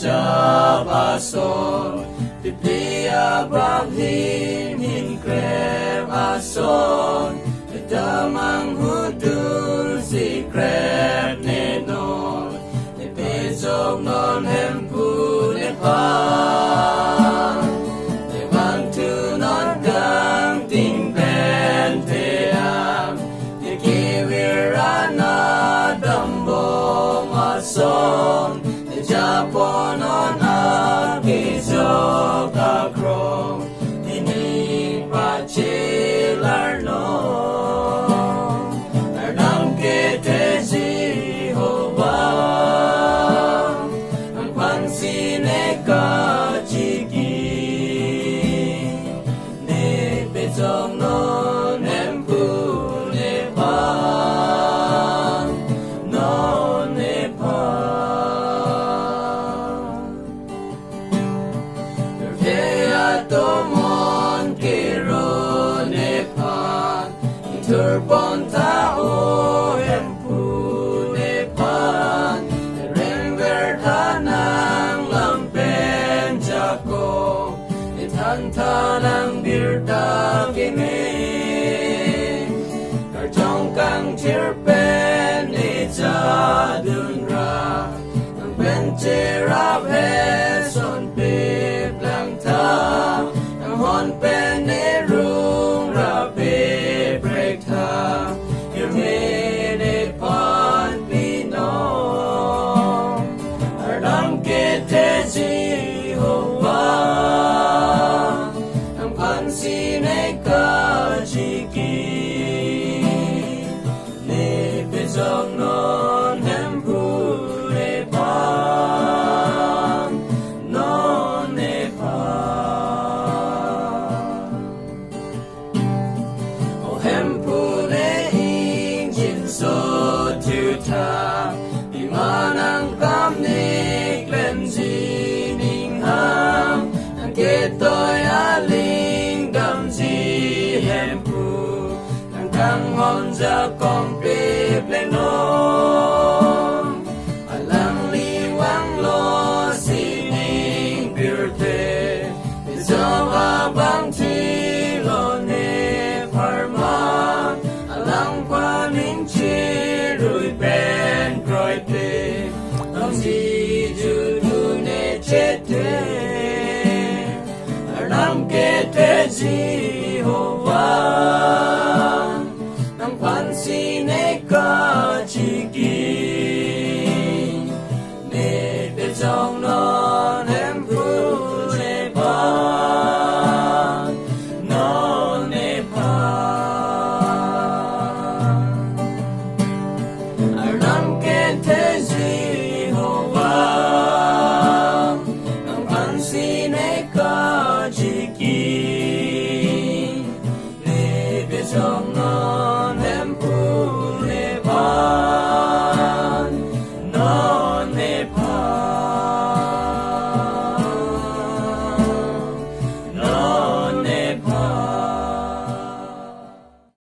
ason Bibli Abraham hinkrep ason Damang hudul si krep nenon Nepezog non hempu nepan Nebantu non gang tingpen team Nekiwirana dambong ason Japon on agizog akrong Ini pachilar no Ardam kete Jehovah Ang pansine kachiki Ne bezong non empu nepan Non nepan Tomon kiro nepan Turbon tao empu nepan Rengver tanang lampen jako Itantanang birda kini Karjong kang tirpen ijadunra Ang bencerap heson pip lang ta Ang hon penerung rapi break ta Irmene pan pinong Ardam kete Jehovah Ang pansine kachiki Ni bezong non hempu nepan Non nepan O hempu ne injin so tuta Di manang kamnik lenzi ningham Ang ketoy aling damzi hempu Ang kanghon za komplip lenon Alang liwang lo sining birte Bizong abang tilo ne parma Alang paning chiruy ben kroite Ang si judu ne chete Ardam kete Jehovah Ang pansine kachiki Ne bezong no